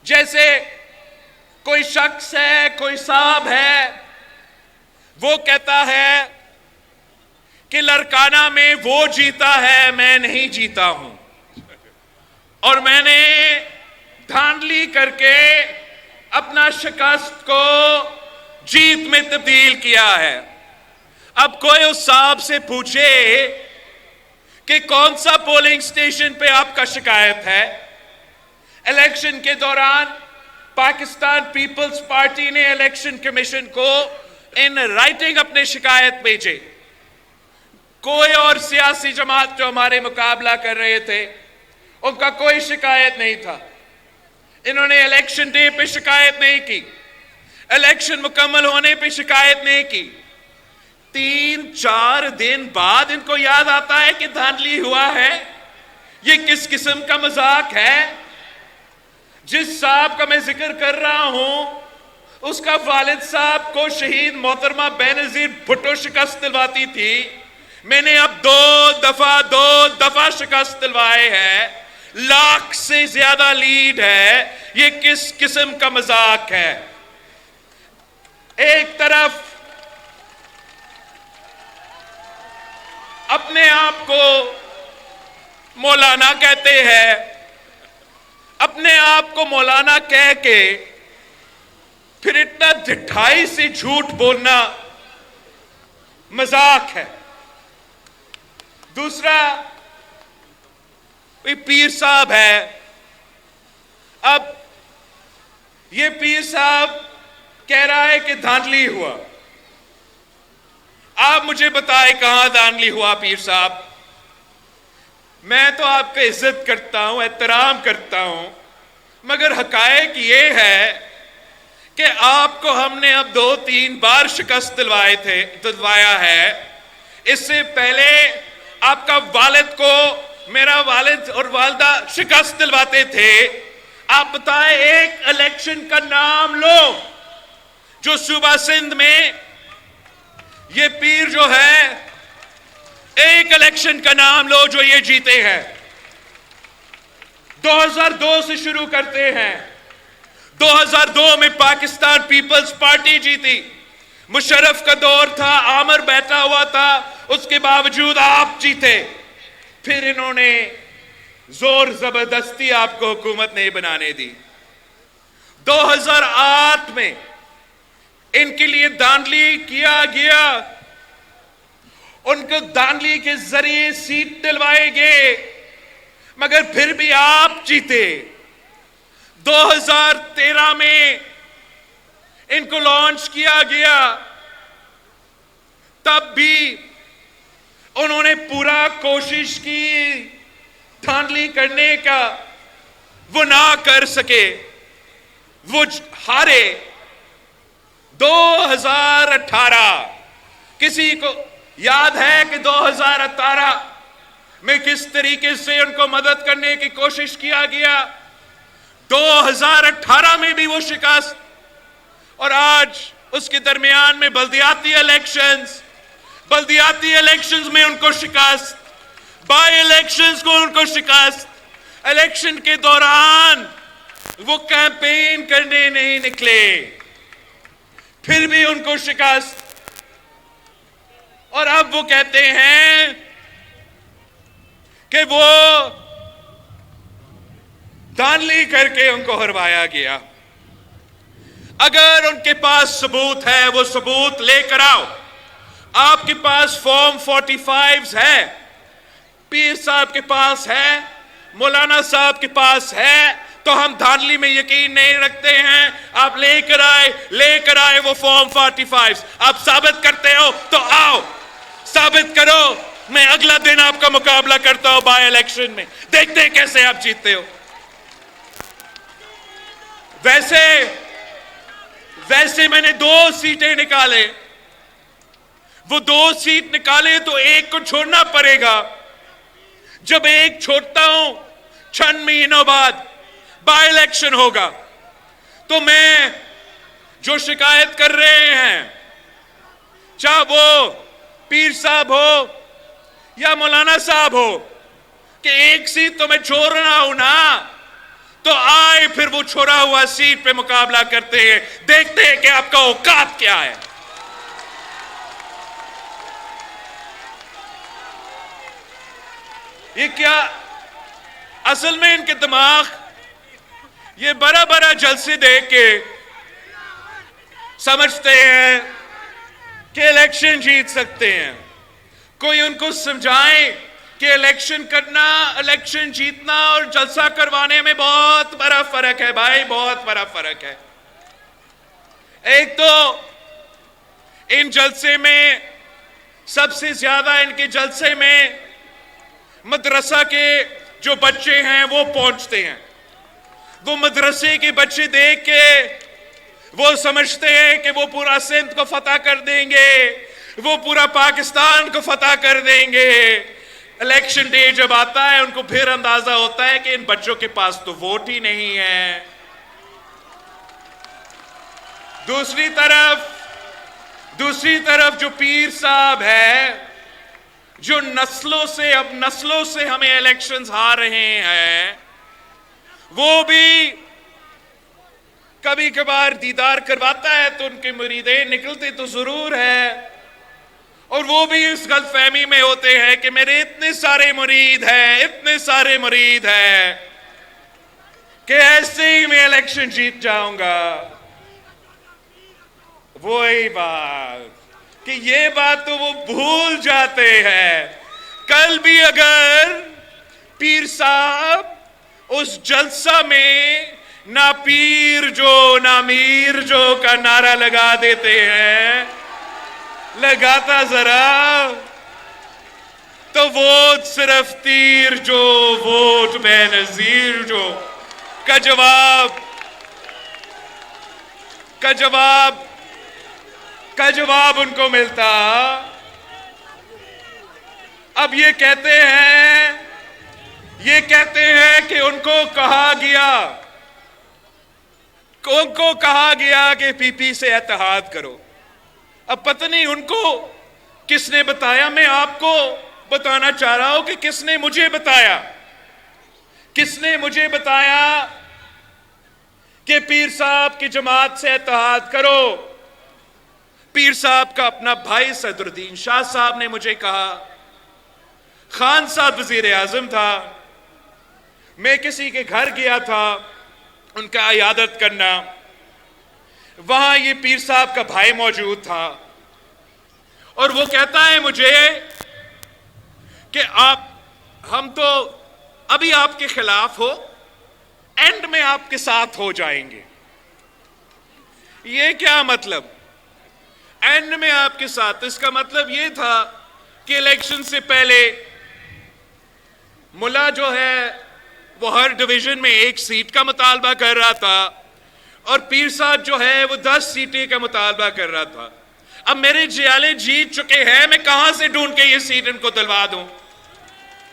जैसे कोई शख्स है, कोई साहब है, वो कहता है कि लड़काना में वो जीता है, मैं नहीं जीता हूं, और मैंने धांधली करके अपना शिकस्त को जीत में तब्दील किया है। अब कोई उस साहब से पूछे कि कौन सा पोलिंग स्टेशन पे आपका शिकायत है। इलेक्शन के दौरान पाकिस्तान पीपल्स पार्टी ने इलेक्शन कमीशन को इन राइटिंग अपने शिकायत भेजे। कोई और सियासी जमात जो हमारे मुकाबला कर रहे थे, उनका कोई शिकायत नहीं था। इन्होंने इलेक्शन डे पे शिकायत नहीं की, इलेक्शन मुकम्मल होने पे शिकायत नहीं की। 3-4 दिन बाद इनको याद आता है कि धांधली हुआ है। ये किस किस्म का मजाक है? जिस साहब का मैं जिक्र कर रहा हूं, उसका वालिद साहब को शहीद मोहतरमा बेनजीर भुट्टो शिकस्त दिलवाती थी। मैंने अब दो दफा शिकस्त दिलवाए हैं, लाख से ज्यादा लीड है। ये किस किस्म का मजाक है? एक तरफ अपने आप को मौलाना कहते हैं, अपने आप को मौलाना कह के फिर इतना ढिठाई से झूठ बोलना मजाक है। दूसरा, पीर साहब है। अब ये पीर साहब कह रहा है कि धांधली हुआ। आप मुझे बताएं कहां धांधली हुआ पीर साहब? मैं तो आपका इज्जत करता हूं, एहतराम करता हूं, मगर हकायक ये है कि आपको हमने अब 2-3 बार शिकस्त दिलवाया है। इससे पहले आपका वालिद को मेरा वालिद और वालिदा शिकस्त दिलवाते थे। आप बताएं एक इलेक्शन का नाम लो जो सूबा सिंध में ये पीर जो है, एक इलेक्शन का नाम लो जो ये जीते हैं। 2002 से शुरू करते हैं। 2002 में पाकिस्तान पीपल्स पार्टी जीती। मुशर्रफ का दौर था, आमिर बैठा हुआ था, उसके बावजूद आप जीते। फिर इन्होंने जोर जबरदस्ती आपको हुकूमत नहीं बनाने दी। 2008 में इनके लिए धांधली किया गया, उनको धांधली के जरिए सीट दिलवाए गए, मगर फिर भी आप जीते। 2013 में इनको लॉन्च किया गया, तब भी उन्होंने पूरा कोशिश की धांधली करने का, वो ना कर सके, वो हारे। 2018 किसी को याद है कि 2018 में किस तरीके से उनको मदद करने की कोशिश किया गया? 2018 में भी वो शिकस्त, और आज उसके दरमियान में बल्दियाती इलेक्शंस में उनको शिकस्त, बाई इलेक्शंस को उनको शिकस्त। इलेक्शन के दौरान वो कैंपेन करने नहीं निकले, फिर भी उनको शिकस्त। और अब वो कहते हैं कि वो धांधली करके उनको हरवाया गया। अगर उनके पास सबूत है, वो सबूत लेकर आओ। आपके पास फॉर्म 45 है, पीर साहब के पास है, मौलाना साहब के पास है, तो हम धांधली में यकीन नहीं रखते हैं। आप लेकर आए वो फॉर्म 45। आप साबित करते हो तो आओ, साबित करो। मैं अगला दिन आपका मुकाबला करता हूं बाय इलेक्शन में, देखते हैं कैसे आप जीतते हो। वैसे मैंने 2 सीटें निकाले, वो 2 सीट निकाले तो एक को छोड़ना पड़ेगा। जब एक छोड़ता हूं, 6 महीनों बाद बाय इलेक्शन होगा, तो मैं जो शिकायत कर रहे हैं, चाहे वो पीर साहब हो या मौलाना साहब हो, कि एक सीट तो मैं छोड़ रहा हूं ना, तो आए फिर वो छोड़ा हुआ सीट पे मुकाबला करते हैं, देखते हैं कि आपका औकात क्या है। ये क्या असल में इनके दिमाग ये बड़ा बड़ा जलसे देख के समझते हैं कि इलेक्शन जीत सकते हैं। कोई उनको समझाए कि इलेक्शन करना, इलेक्शन जीतना और जलसा करवाने में बहुत बड़ा फर्क है भाई, बहुत बड़ा फर्क है। एक तो इन जलसे में सबसे ज्यादा इनके जलसे में मदरसा के जो बच्चे हैं वो पहुंचते हैं। वो मदरसे के बच्चे देख के वो समझते हैं कि वो पूरा सिंध को फतह कर देंगे, वो पूरा पाकिस्तान को फतह कर देंगे। इलेक्शन डे जब आता है उनको फिर अंदाजा होता है कि इन बच्चों के पास तो वोट ही नहीं है। दूसरी तरफ जो पीर साहब है, जो नस्लों से हमें इलेक्शंस हार रहे हैं, वो भी कभी कभार दीदार करवाता है तो उनके मुरीदें निकलते तो जरूर है, और वो भी इस गलतफहमी में होते हैं कि मेरे इतने सारे मुरीद हैं कि ऐसे ही मैं इलेक्शन जीत जाऊंगा। वही बात कि ये बात तो वो भूल जाते हैं। कल भी अगर पीर साहब उस जलसा में ना पीर जो ना मीर जो का नारा लगा देते हैं, लगाता जरा, तो वोट सिर्फ तीर जो, वोट बेनजीर जो का जवाब उनको मिलता। अब ये कहते हैं कि उनको कहा गया कि पीपी से इत्तेहाद करो। अब पता नहीं उनको किसने बताया, मैं आपको बताना चाह रहा हूं कि किसने मुझे बताया कि पीर साहब की जमात से इत्तेहाद करो। पीर साहब का अपना भाई सदरुद्दीन शाह साहब ने मुझे कहा। खान साहब वजीर आजम था, मैं किसी के घर गया था उनका इयादत करना, वहां ये पीर साहब का भाई मौजूद था, और वो कहता है मुझे कि हम तो अभी आपके खिलाफ हो, एंड में आपके साथ हो जाएंगे। ये क्या मतलब, एंड में आपके साथ? इसका मतलब ये था कि इलेक्शन से पहले मुल्ला जो है वो हर डिवीजन में 1 सीट का मुतालबा कर रहा था, और पीर साहब जो है वो 10 सीटें का मुतालबा कर रहा था। अब मेरे जियाले जीत चुके हैं, मैं कहां से ढूंढ के ये सीट इनको दिलवा दूं?